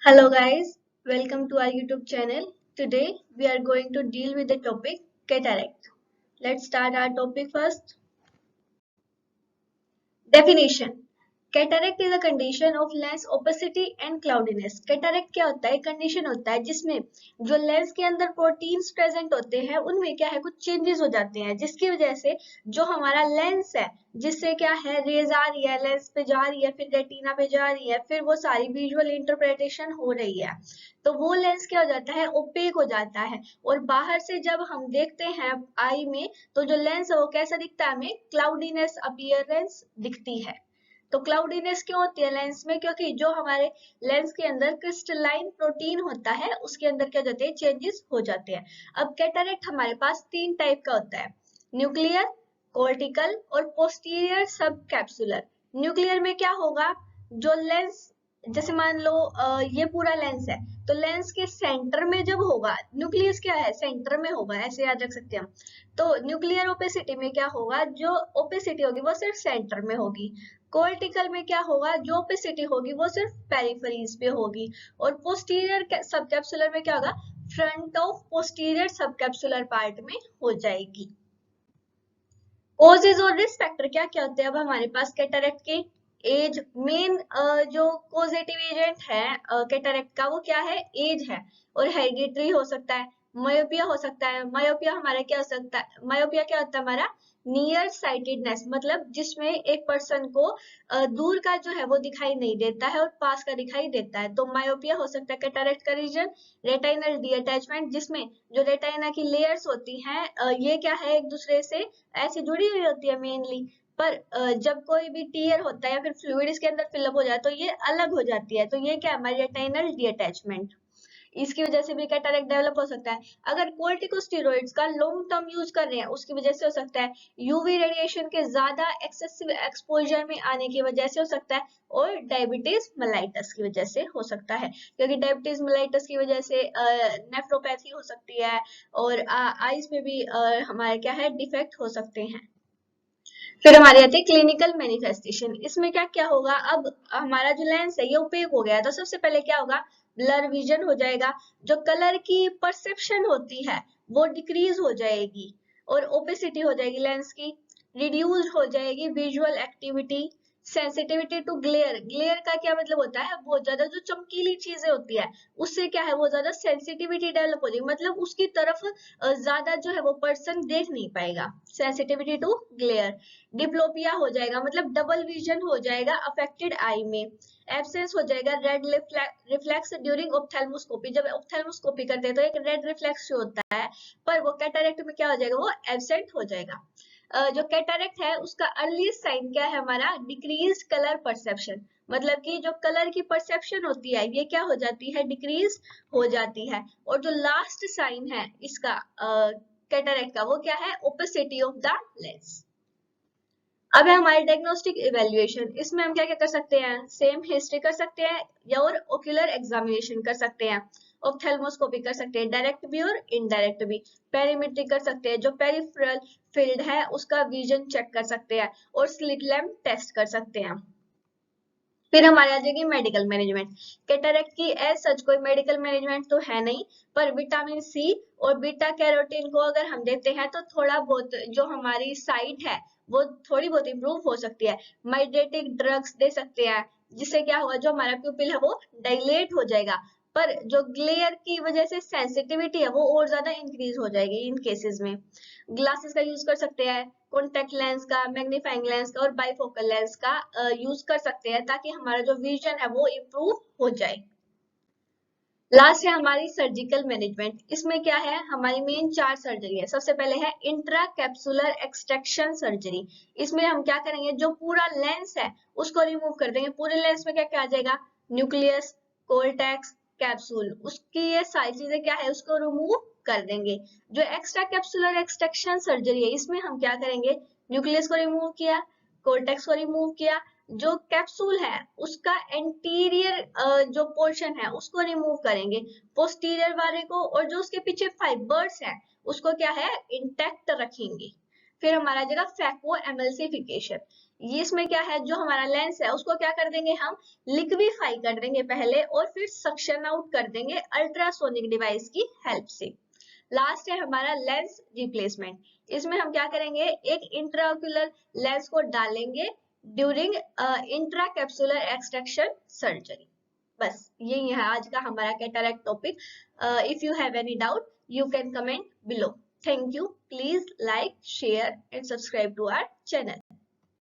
Hello guys, welcome to our YouTube channel. Today we are going to deal with the topic cataract. Let's start our topic first. Definition. Cataract is a condition of lens opacity and cloudiness. Cataract क्या होता है? Condition होता है जिसमें जो lens के अंदर proteins present होते हैं उनमें क्या है कुछ चेंजेस हो जाते हैं जिसकी वजह से जो हमारा लेंस है जिससे क्या है रेज आ रही है लेंस पे जा रही है फिर रेटिना पे जा रही है फिर वो सारी विजुअल इंटरप्रिटेशन हो रही है तो वो लेंस क्या हो जाता है ओपेक हो जाता है और बाहर से जब हम देखते हैं आई में तो जो लेंस है वो कैसा दिखता है हमें क्लाउडीनेस अपीयरेंस दिखती है। तो क्लाउडीनेस क्यों होती है लेंस में क्योंकि जो हमारे लेंस के अंदर क्रिस्टलाइन प्रोटीन होता है उसके अंदर क्या हो जाते हैं चेंजेस हो जाते हैं। अब कैटरेक्ट हमारे पास तीन टाइप का होता है न्यूक्लियर कॉर्टिकल और पोस्टीरियर सब कैप्सुलर। न्यूक्लियर में क्या होगा जो लेंस जैसे मान लो ये पूरा लेंस है तो लेंस के सेंटर में जब होगा न्यूक्लियस क्या है सेंटर में होगा ऐसे याद रख सकते हैं हम। तो न्यूक्लियर ओपेसिटी में क्या होगा जो ओपेसिटी होगी वो सिर्फ सेंटर में होगी। कोर्टिकल में क्या होगा जो ओपेसिटी होगी वो सिर्फ पेरिफेरीज पे होगी और पोस्टीरियर सबकैप्सुलर में क्या होगा front of posterior subcapsular part में हो जाएगी। कोजेज और रिस्क फैक्टर क्या क्या होते हैं अब हमारे पास कैटरेक्ट के एज मेन जो कोजेटिव एजेंट है कैटरेक्ट का वो क्या है एज है और हेरिडिटरी हो सकता है मायोपिया हो सकता है। मायोपिया हमारा क्या हो सकता है मायोपिया क्या होता है हमारा नियर साइटेडनेस मतलब जिसमें एक पर्सन को दूर का जो है वो दिखाई नहीं देता है और पास का दिखाई देता है तो मायोपिया हो सकता है। कैटरेक्ट का रीजन रेटाइनल डीअटैचमेंट जिसमें जो रेटाइना की लेयर्स होती हैं ये क्या है एक दूसरे से ऐसी जुड़ी हुई होती है मेनली पर जब कोई भी टीयर होता है या फिर फ्लूइड इसके अंदर फिलअप हो जाए तो ये अलग हो जाती है तो ये क्या है हमारी रेटाइनल डीअटैचमेंट इसकी वजह से भी कैटरेक्ट डेवलप हो सकता है। अगर कोर्टिकोस्टेरॉइड्स का लॉन्ग टर्म यूज कर रहे हैं उसकी वजह से हो सकता है यूवी रेडिएशन के ज्यादा एक्सेसिव एक्सपोजर में आने की वजह से हो सकता है और डायबिटीज मेलाइटस की वजह से हो सकता है क्योंकि डायबिटीज मेलाइटस की वजह से नेफ्रोपैथी हो सकती है और आईज में भी हमारे क्या है डिफेक्ट हो सकते हैं। फिर हमारी आती है क्लिनिकल मैनिफेस्टेशन। इसमें क्या क्या होगा अब हमारा जो लेंस है ये ओपेक हो गया तो सबसे पहले क्या होगा ब्लर विजन हो जाएगा जो कलर की परसेप्शन होती है वो डिक्रीज हो जाएगी और ओपेसिटी हो जाएगी लेंस की रिड्यूस हो जाएगी visual activity sensitivity to glare. Glare का क्या मतलब होता है बहुत ज्यादा जो चमकीली चीजें होती है उससे क्या है वो ज्यादा सेंसिटिविटी डेवलप हो जाएगी मतलब उसकी तरफ ज्यादा जो है वो पर्सन देख नहीं पाएगा सेंसिटिविटी टू ग्लेयर। डिप्लोपिया हो जाएगा मतलब डबल विजन हो जाएगा अफेक्टेड आई में। एब्सेंस हो जाएगा रेड रिफ्लेक्स ड्यूरिंग ऑप्थेल्मोस्कोपी। जब ऑप्थेल्मोस्कोपी करते हैं तो एक रेड रिफ्लेक्स होता है पर वो कैटरेक्ट में क्या हो जाएगा वो एब्सेंट हो जाएगा। जो कैटरेक्ट है उसका अर्लीस्ट साइन क्या है हमारा डिक्रीज कलर परसेप्शन मतलब कि जो कलर की परसेप्शन होती है ये क्या हो जाती है डिक्रीज हो जाती है। और जो लास्ट साइन है इसका कैटरेक्ट का वो क्या है ओपेसिटी ऑफ द लेंस। अब है हमारी डायग्नोस्टिक इवेल्युएशन। इसमें हम क्या क्या कर सकते हैं सेम हिस्ट्री कर सकते हैं या और ओक्यूलर एग्जामिनेशन कर सकते हैं ऑप्थेल्मोस्कोपी कर सकते हैं डायरेक्ट भी और इनडायरेक्ट भी। पेरीमेट्री कर सकते हैं जो पेरिफेरल फील्ड है उसका विजन चेक कर सकते हैं और स्लिट लैम्प टेस्ट कर सकते हैं। फिर हमारे आ जाएगी मेडिकल मैनेजमेंट। कैटरेक्ट की एज सच कोई मेडिकल मैनेजमेंट तो है नहीं पर विटामिन सी और बीटा कैरोटीन को अगर हम देते हैं तो थोड़ा बहुत जो हमारी साइट है वो थोड़ी बहुत इंप्रूव हो सकती है। माइड्रेटिक ड्रग्स दे सकते हैं जिससे क्या होगा जो हमारा प्यूपिल है वो डायलेट हो जाएगा पर जो ग्लेयर की वजह से सेंसिटिविटी है वो और ज्यादा इंक्रीज हो जाएगी इन केसेस में। ग्लासेस का यूज कर सकते हैं कॉन्टेक्ट लेंस का मैग्नीफाइंग लेंस का और बाइफोकल लेंस का यूज कर सकते हैं ताकि हमारा जो विजन है वो इम्प्रूव हो जाए। लास्ट है हमारी सर्जिकल मैनेजमेंट। इसमें क्या है हमारी मेन चार सर्जरी है। सबसे पहले है इंट्रा कैप्सुलर एक्सट्रैक्शन सर्जरी। इसमें हम क्या करेंगे जो पूरा लेंस है उसको रिमूव कर देंगे। पूरे लेंस में क्या क्या आ जाएगा न्यूक्लियस कोर्टेक्स कैप्सूल उसकी ये सारी चीजें क्या है उसको रिमूव कर देंगे। जो एक्स्ट्रा कैप्सुलर एक्सट्रैक्शन सर्जरी है इसमें हम क्या करेंगे न्यूक्लियस को रिमूव किया कोर्टेक्स को रिमूव किया जो कैप्सूल है उसका एंटीरियर जो पोर्शन है उसको रिमूव करेंगे पोस्टीरियर वाले को और जो उसके पीछे फाइबर्स है उसको क्या है इंटैक्ट रखेंगे। फिर हमारा जगह फैको एमल्सिफिकेशन। ये इसमें क्या है, जो हमारा लेंस है उसको क्या कर देंगे हम, लिक्विफाई कर देंगे पहले और फिर सक्शन आउट कर देंगे अल्ट्रासोनिक डिवाइस की हेल्प से। लास्ट है हमारा लेंस रिप्लेसमेंट। इसमें हम क्या करेंगे, एक इंट्राओक्यूलर लेंस को डालेंगे ड्यूरिंग इंट्राकैप्सुलर एक्सट्रैक्शन सर्जरी। बस यही है आज का हमारा cataract topic. If you have any doubt you can comment below. Thank you. Please like, share and subscribe to our channel.